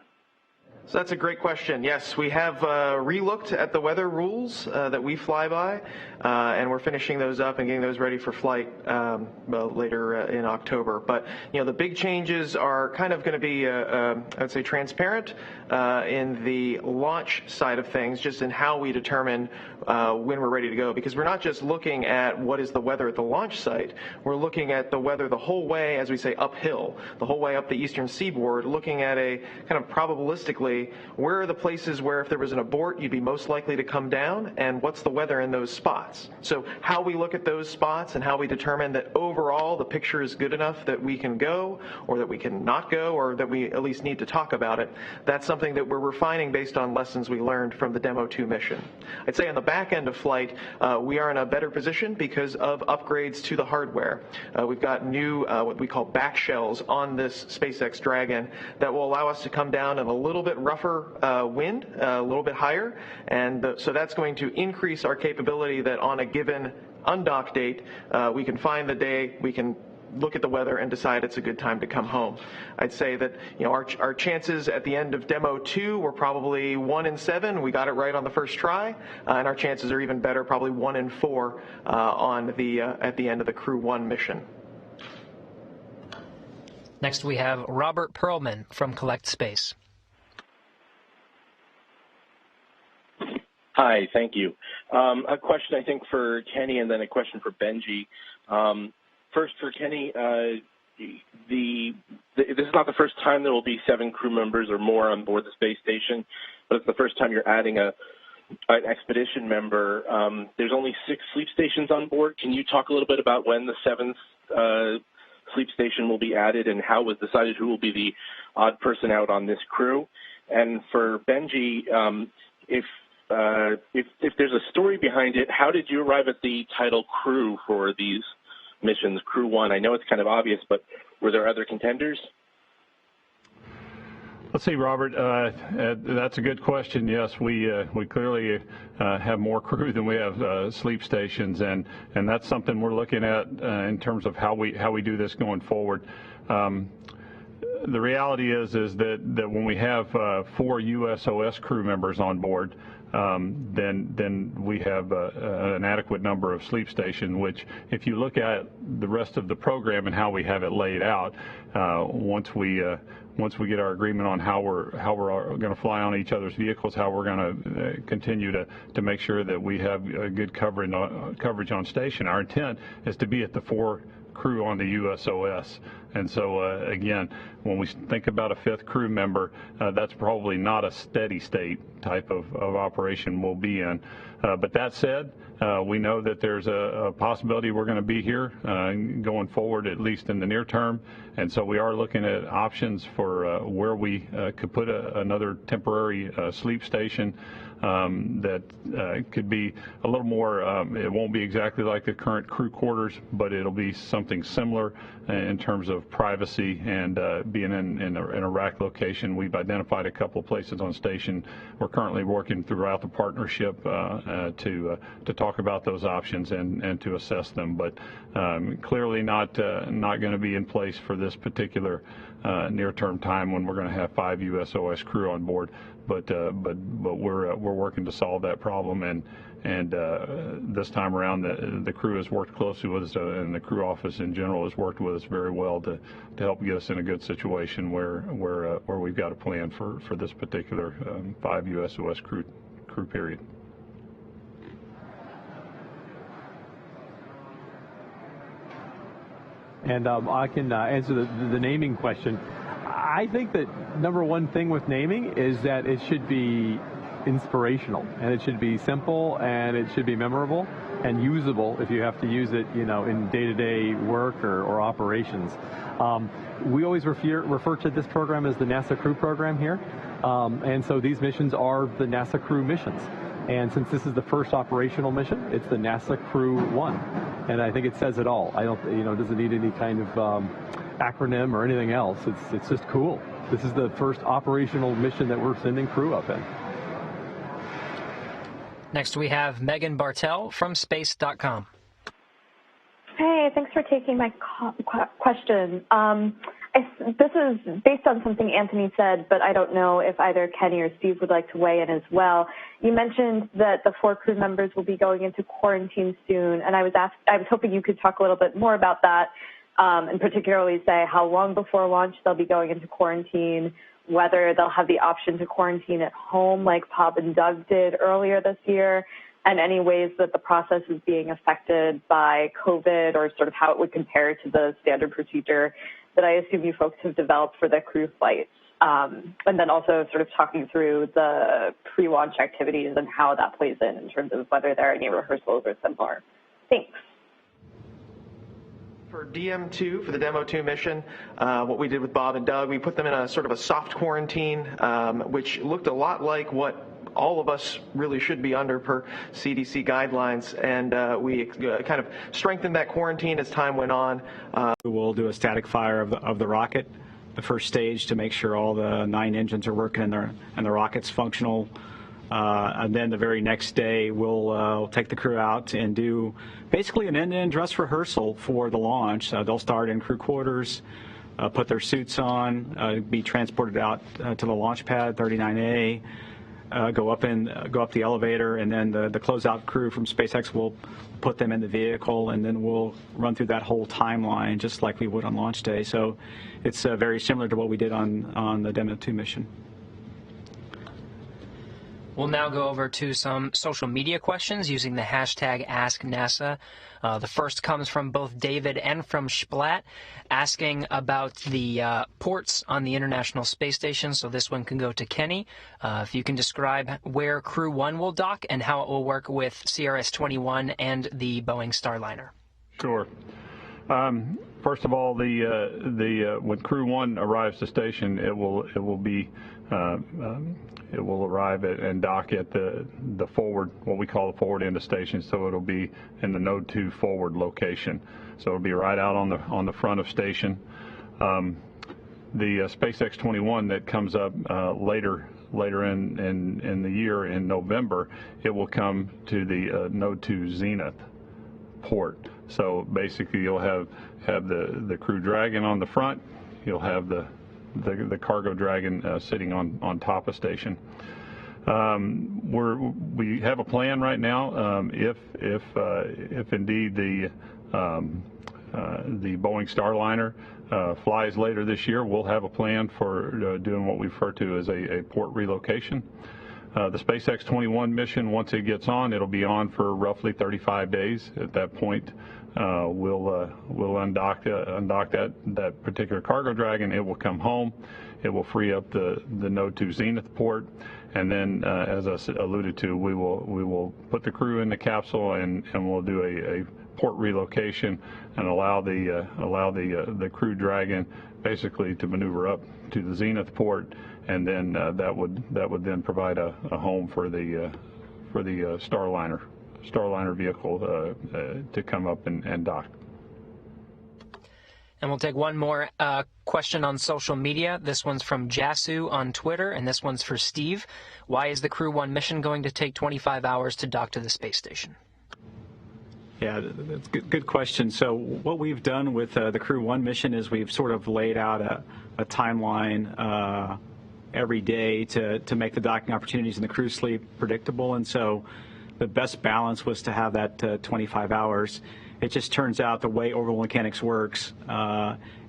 So that's a great question. Yes, we have re-looked at the weather rules that we fly by, and we're finishing those up and getting those ready for flight later in October. But, the big changes are kind of going to be, I would say, transparent in the launch side of things, just in how we determine when we're ready to go. Because we're not just looking at what is the weather at the launch site. We're looking at the weather the whole way, as we say, uphill, the whole way up the eastern seaboard, looking at a kind of probabilistically, where are the places where if there was an abort, you'd be most likely to come down, and what's the weather in those spots? So how we look at those spots and how we determine that overall the picture is good enough that we can go, or that we can not go, or that we at least need to talk about it, that's something that we're refining based on lessons we learned from the Demo 2 mission. I'd say on the back end of flight, we are in a better position because of upgrades to the hardware. We've got new, what we call back shells on this SpaceX Dragon that will allow us to come down in a little bit rougher wind, a little bit higher, and so that's going to increase our capability that on a given undock date, we can find the day, we can look at the weather and decide it's a good time to come home. I'd say that our chances at the end of Demo 2 were probably 1 in 7. We got it right on the first try, and our chances are even better, probably 1 in 4 at the end of the Crew 1 mission. Next we have Robert Perlman from Collect Space. Hi, thank you. A question, I think, for Kenny, and then a question for Benji. First, for Kenny, this is not the first time there will be 7 crew members or more on board the space station, but it's the first time you're adding an expedition member. There's only 6 sleep stations on board. Can you talk a little bit about when the 7th sleep station will be added and how it was decided who will be the odd person out on this crew? And for Benji, if there's a story behind it, how did you arrive at the title crew for these missions, Crew 1? I know it's kind of obvious, but were there other contenders? Let's see, Robert. That's a good question. Yes, we clearly have more crew than we have sleep stations, and that's something we're looking at in terms of how we do this going forward. The reality is that when we have 4 USOS crew members on board, then we have an adequate number of sleep stations, which if you look at the rest of the program and how we have it laid out, once we get our agreement on how we're going to fly on each other's vehicles, how we're going to continue to make sure that we have good coverage on station. Our intent is to be at the 4 crew on the USOS. And so, again, when we think about a 5th crew member, that's probably not a steady state type of operation we'll be in. But that said, we know that there's a possibility we're going to be here going forward, at least in the near term. And so we are looking at options for where we could put another temporary sleep station that could be a little more, it won't be exactly like the current crew quarters, but it'll be something similar in terms of privacy and being in a rack location. We've identified a couple of places on station. We're currently working throughout the partnership to talk about those options and to assess them, but clearly not going to be in place for this particular near-term time when we're going to have 5 USOS crew on board. But we're working to solve that problem, and this time around the crew has worked closely with us, and the crew office in general has worked with us very well to help get us in a good situation where we've got a plan for this particular 5 USOS crew period. And I can answer the naming question. I think that number one thing with naming is that it should be inspirational, and it should be simple, and it should be memorable and usable if you have to use it, in day-to-day work or operations. We always refer to this program as the NASA Crew Program here, and so these missions are the NASA Crew missions. And since this is the first operational mission, it's the NASA Crew 1, and I think it says it all. I don't, it doesn't need any kind of acronym or anything else. It's just cool. This is the first operational mission that we're sending crew up in. Next we have Megan Bartell from Space.com. Hey, thanks for taking my question. This is based on something Anthony said, but I don't know if either Kenny or Steve would like to weigh in as well. You mentioned that the 4 crew members will be going into quarantine soon, and I was hoping you could talk a little bit more about that, and particularly say how long before launch they'll be going into quarantine, whether they'll have the option to quarantine at home like Bob and Doug did earlier this year, and any ways that the process is being affected by COVID, or sort of how it would compare to the standard procedure that I assume you folks have developed for the crew flights. And then also sort of talking through the pre-launch activities and how that plays in terms of whether there are any rehearsals or similar. Thanks. For DM2, for the Demo 2 mission, what we did with Bob and Doug, we put them in a sort of a soft quarantine, which looked a lot like what all of us really should be under per CDC guidelines, and we kind of strengthened that quarantine as time went on. We'll do a static fire of the rocket, the first stage, to make sure all the 9 engines are working and the rocket's functional. And then the very next day, we'll take the crew out and do basically an end-to-end dress rehearsal for the launch. They'll start in crew quarters, put their suits on, be transported out to the launch pad 39A, go up the elevator, and then the closeout crew from SpaceX will put them in the vehicle, and then we'll run through that whole timeline just like we would on launch day. So it's very similar to what we did on the Demo 2 mission. We'll now go over to some social media questions using the hashtag AskNASA. The first comes from both David and from Splat, asking about the ports on the International Space Station. So this one can go to Kenny. If you can describe where Crew 1 will dock and how it will work with CRS-21 and the Boeing Starliner. Sure. First of all, when Crew 1 arrives to station, it will arrive and dock at the forward, what we call the forward end of station. So it'll be in the Node 2 forward location. So it'll be right out on the front of station. Spacex 21 that comes up later in the year in November, it will come to the Node 2 Zenith port. So basically, you'll have the Crew Dragon on the front. You'll have the Cargo Dragon sitting on top of station. We have a plan right now. If indeed the Boeing Starliner flies later this year, we'll have a plan for doing what we refer to as a port relocation. The SpaceX 21 mission, once it gets on, it'll be on for roughly 35 days. At that point, we'll undock that particular Cargo Dragon. It will come home. It will free up the Node 2 Zenith port, and then, as I alluded to, we will put the crew in the capsule and we'll do a port relocation and allow the Crew Dragon basically to maneuver up to the Zenith port, and then that would then provide a home for the Starliner vehicle to come up and dock. And we'll take one more question on social media. This one's from JASA on Twitter, and this one's for Steve. Why is the Crew 1 mission going to take 25 hours to dock to the space station? Yeah, that's a good question. So what we've done with the Crew 1 mission is we've sort of laid out a timeline every day to make the docking opportunities and the crew sleep predictable. And so the best balance was to have that 25 hours. It just turns out the way orbital mechanics works,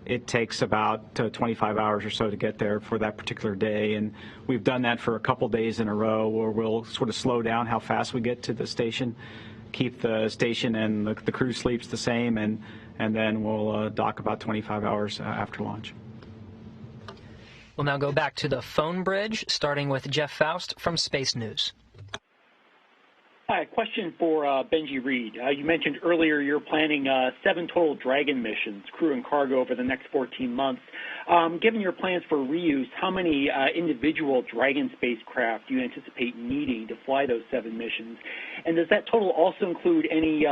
it takes about 25 hours or so to get there for that particular day. And we've done that for a couple days in a row, where we'll sort of slow down how fast we get to the station, keep the station and the crew sleeps the same, and then we'll dock about 25 hours after launch. We'll now go back to the phone bridge, starting with Jeff Faust from Space News. Hi, a question for Benji Reed. You mentioned earlier you're planning 7 total Dragon missions, crew and cargo, over the next 14 months. Given your plans for reuse, how many individual Dragon spacecraft do you anticipate needing to fly those 7 missions? And does that total also include any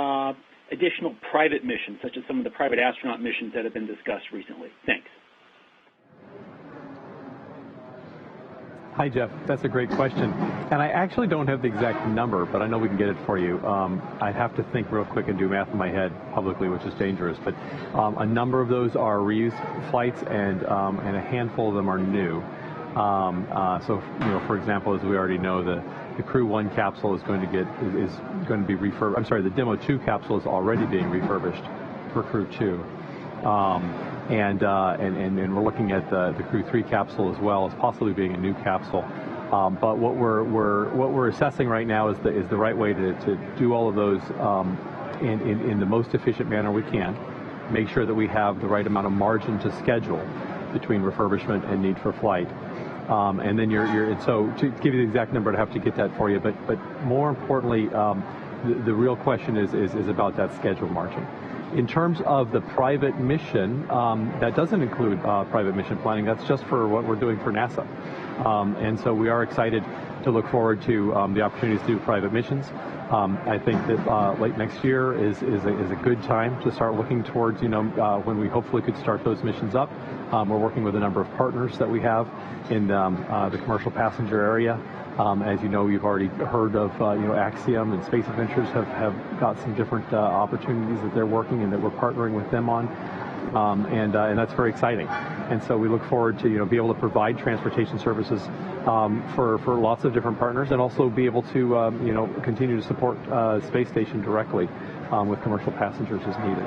additional private missions, such as some of the private astronaut missions that have been discussed recently? Thanks. Hi, Jeff. That's a great question. And I actually don't have the exact number, but I know we can get it for you. I'd have to think real quick and do math in my head publicly, which is dangerous. But a number of those are reuse flights, and a handful of them are new. So, for example, as we already know, the Crew 1 capsule is going to be refurbished. I'm sorry, the Demo 2 capsule is already being refurbished for Crew 2. And we're looking at the Crew 3 capsule as well as possibly being a new capsule. But what we're assessing right now is the right way to do all of those in the most efficient manner we can. Make sure that we have the right amount of margin to schedule between refurbishment and need for flight. And then so to give you the exact number, I'd have to get that for you. But more importantly, the real question is about that schedule margin. In terms of the private mission, that doesn't include private mission planning. That's just for what we're doing for NASA. And so we are excited to look forward to the opportunities to do private missions. I think that late next year is a good time to start looking towards, when we hopefully could start those missions up. We're working with a number of partners that we have in the commercial passenger area. As you know, you've already heard of, Axiom and Space Adventures have got some different opportunities that they're working and that we're partnering with them on. And that's very exciting. And so we look forward to, be able to provide transportation services for lots of different partners, and also be able to, continue to support space station directly with commercial passengers as needed.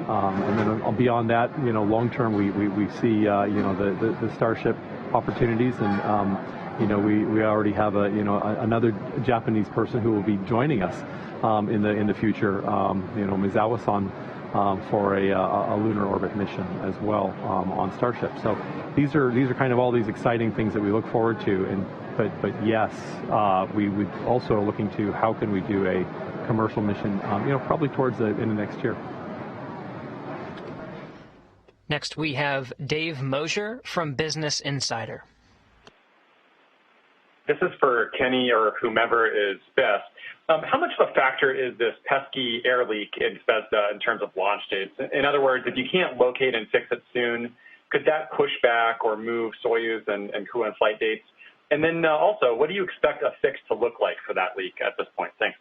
And then beyond that, long term, we see, the Starship opportunities, and we already have another Japanese person who will be joining us in the future, Mizawa-san, for a lunar orbit mission as well on Starship. So these are kind of all these exciting things that we look forward to. But yes, we would also are looking to how can we do a commercial mission, probably towards the end of next year. Next, we have Dave Mosier from Business Insider. This is for Kenny or whomever is best. How much of a factor is this pesky air leak in Bethesda in terms of launch dates? In other words, if you can't locate and fix it soon, Could that push back or move Soyuz and crew and flight dates? And then also, what do you expect a fix to look like for that leak at this point? Thanks.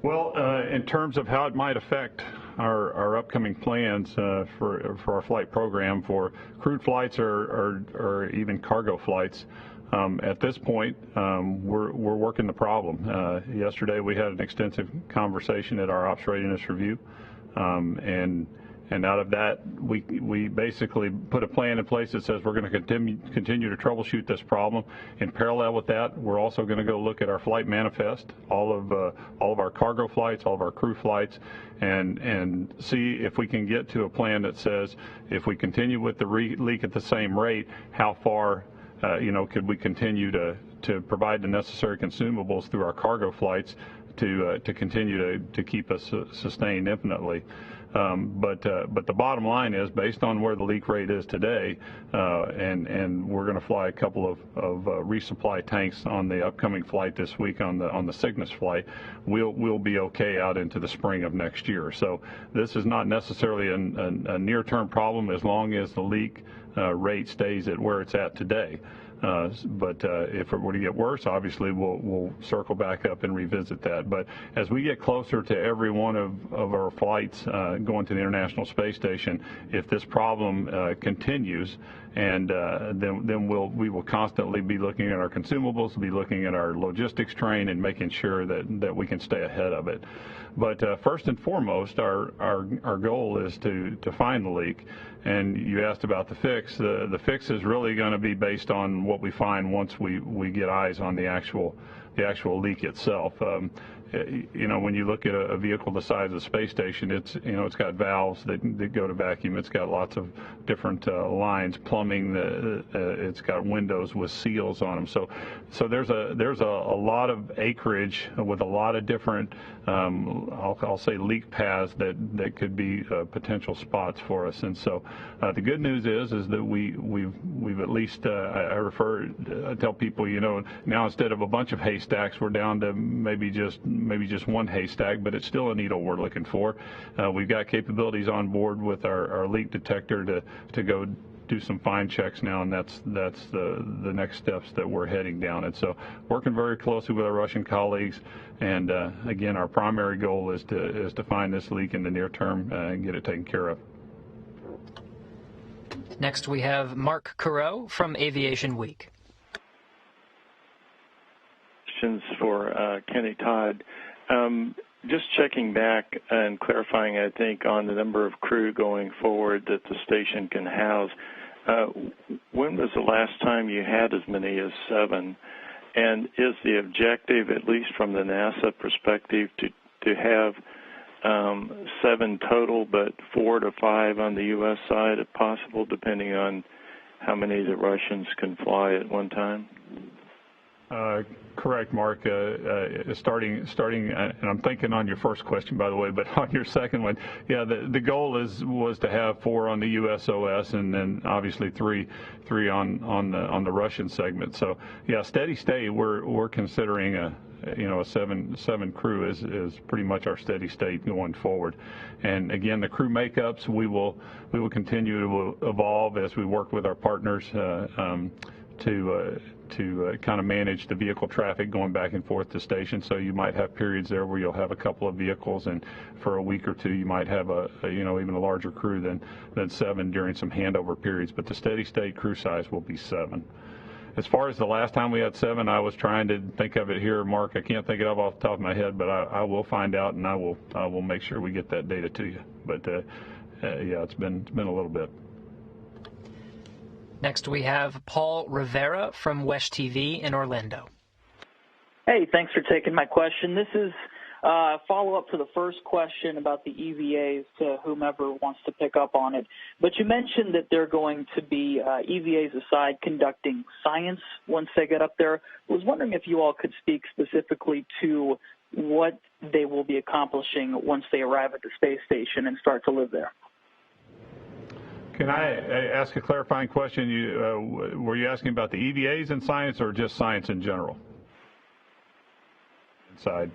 Well, in terms of how it might affect our upcoming plans for our flight program for crewed flights or even cargo flights, at this point, we're working the problem. Yesterday, we had an extensive conversation at our ops readiness review, and out of that, we basically put a plan in place that says we're going to continue to troubleshoot this problem. In parallel with that, we're also going to go look at our flight manifest, all of our cargo flights, all of our crew flights, and see if we can get to a plan that says if we continue with the leak at the same rate, how far could we continue to provide the necessary consumables through our cargo flights to continue to keep us sustained infinitely. But the bottom line is, based on where the leak rate is today, and we're going to fly a couple of resupply tanks on the upcoming flight this week on the Cygnus flight, we'll be okay out into the spring of next year. So this is not necessarily a near-term problem as long as the leak rate stays at where it's at today. But if it were to get worse, obviously we'll circle back up and revisit that. But as we get closer to every one of our flights going to the International Space Station, if this problem continues, and then we will constantly be looking at our consumables, be looking at our logistics train, and making sure that we can stay ahead of it. But first and foremost, our goal is to find the leak. And you asked about the fix. The fix is really going to be based on what we find once we get eyes on the actual leak itself. When you look at a vehicle the size of the space station, it's got valves that go to vacuum. It's got lots of different lines, plumbing. It's got windows with seals on them. So there's a lot of acreage with a lot of different I'll say leak paths that could be potential spots for us. And so the good news is that we've at least I tell people, now instead of a bunch of haystacks, we're down to maybe just one haystack, but it's still a needle we're looking for. We've got capabilities on board with our leak detector to go do some fine checks now, and that's the next steps that we're heading down. And so working very closely with our Russian colleagues, and again, our primary goal is to find this leak in the near term and get it taken care of. Next we have Mark Carreau from Aviation Week. Questions for Kenny Todd. Just checking back and clarifying, I think, on the number of crew going forward that the station can house. When was the last time you had as many as 7? And is the objective, at least from the NASA perspective, to have 7 total, but 4 to 5 on the U.S. side, if possible, depending on how many the Russians can fly at one time? Correct, Mark. Starting, and I'm thinking on your first question, by the way, but on your second one, yeah, the goal was to have 4 on the USOS, and then obviously three on the Russian segment. So yeah, steady state. We're considering a 7 crew is pretty much our steady state going forward. And again, the crew makeups we will continue to evolve as we work with our partners to kind of manage the vehicle traffic going back and forth to station. So you might have periods there where you'll have a couple of vehicles, and for a week or two you might have even a larger crew than 7 during some handover periods. But the steady state crew size will be 7. As far as the last time we had 7, I was trying to think of it here, Mark. I can't think it off the top of my head, but I will find out, and I will make sure we get that data to you. But yeah, it's been a little bit. Next we have Paul Rivera from WESH TV in Orlando. Hey, thanks for taking my question. This is a follow-up to the first question about the EVAs to whomever wants to pick up on it. But you mentioned that they're going to be, EVAs aside, conducting science once they get up there. I was wondering if you all could speak specifically to what they will be accomplishing once they arrive at the space station and start to live there. Can I ask a clarifying question? Were you asking about the EVAs in science or just science in general? Inside.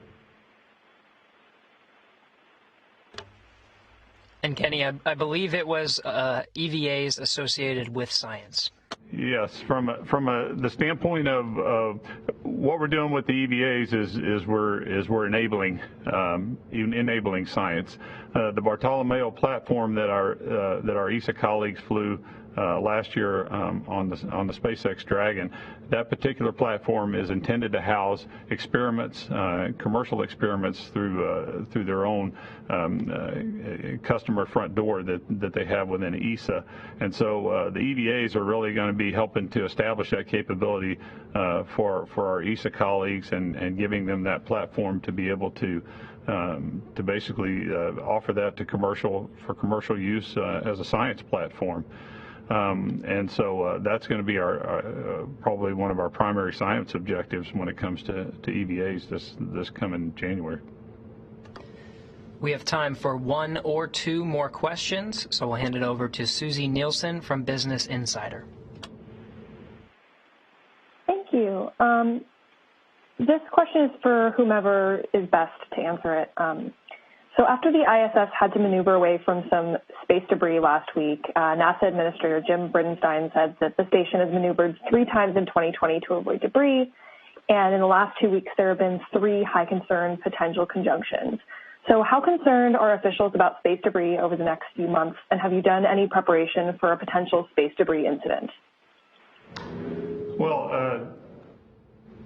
And Kenny, I believe it was EVAs associated with science. Yes, from the standpoint of what we're doing with the EVAs is we're enabling science. The Bartolomeo platform that our ESA colleagues flew last year on the SpaceX Dragon, that particular platform is intended to house experiments, commercial experiments through their own customer front door that they have within ESA. And so the EVAs are really going to be helping to establish that capability for our ESA colleagues and giving them that platform to be able to basically offer that to commercial use as a science platform. And so that's going to be our probably one of our primary science objectives when it comes to EVAs this coming January. We have time for one or two more questions, so we'll hand it over to Susie Nielsen from Business Insider. Thank you. This question is for whomever is best to answer it. So after the ISS had to maneuver away from some space debris last week, NASA Administrator Jim Bridenstine said that the station has maneuvered 3 times in 2020 to avoid debris, and in the last 2 weeks there have been 3 high concern potential conjunctions. So how concerned are officials about space debris over the next few months, and have you done any preparation for a potential space debris incident? Well,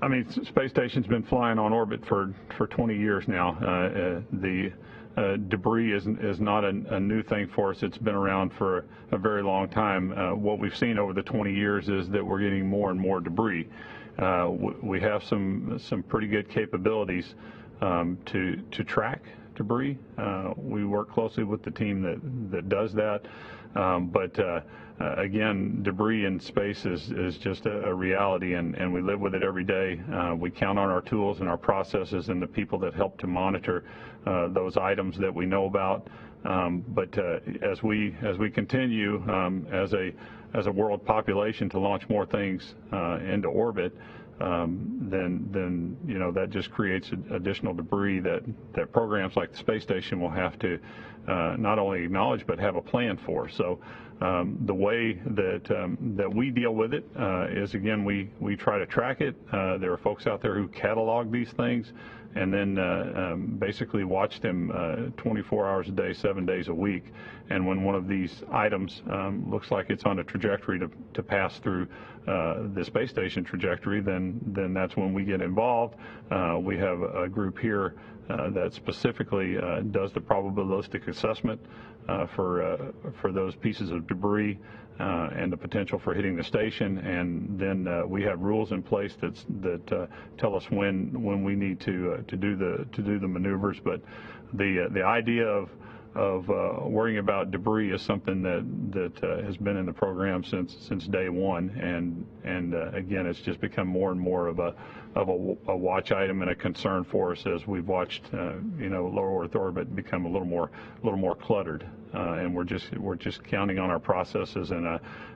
I mean, space station's been flying on orbit for 20 years now. The debris is not a new thing for us. It's been around for a very long time. What we've seen over the 20 years is that we're getting more and more debris. We have some pretty good capabilities to track debris. We work closely with the team that does that. But again, debris in space is just a reality, and we live with it every day. We count on our tools and our processes and the people that help to monitor those items that we know about. But as we continue as a world population to launch more things into orbit, then you know that just creates additional debris that programs like the space station will have to not only acknowledge but have a plan for. So the way that we deal with it is, again, we try to track it. There are folks out there who catalog these things and then basically watch them 24 hours a day, 7 days a week. And when one of these items looks like it's on a trajectory to pass through the space station trajectory, then that's when we get involved. We have a group here that specifically does the probabilistic assessment for those pieces of debris and the potential for hitting the station, and then we have rules in place that tell us when we need to do the maneuvers. But the idea of worrying about debris is something that has been in the program since day one, and again, it's just become more and more of a watch item and a concern for us as we've watched low Earth orbit become a little more cluttered, and we're just counting on our processes and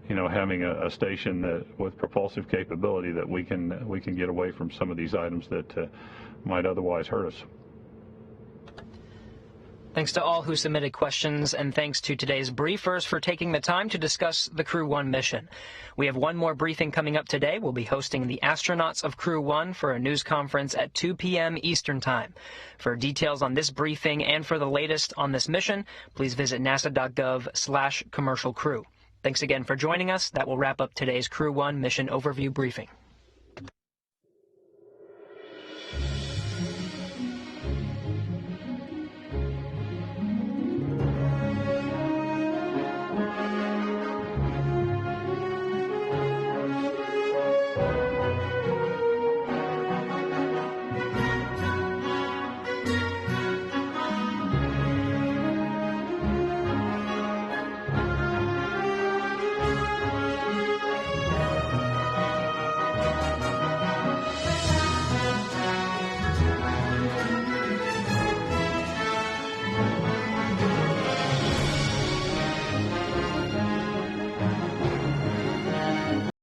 having a station that with propulsive capability that we can get away from some of these items that might otherwise hurt us. Thanks to all who submitted questions, and thanks to today's briefers for taking the time to discuss the Crew 1 mission. We have one more briefing coming up today. We'll be hosting the astronauts of Crew 1 for a news conference at 2 p.m. Eastern Time. For details on this briefing and for the latest on this mission, please visit nasa.gov/commercial crew. Thanks again for joining us. That will wrap up today's Crew 1 mission overview briefing.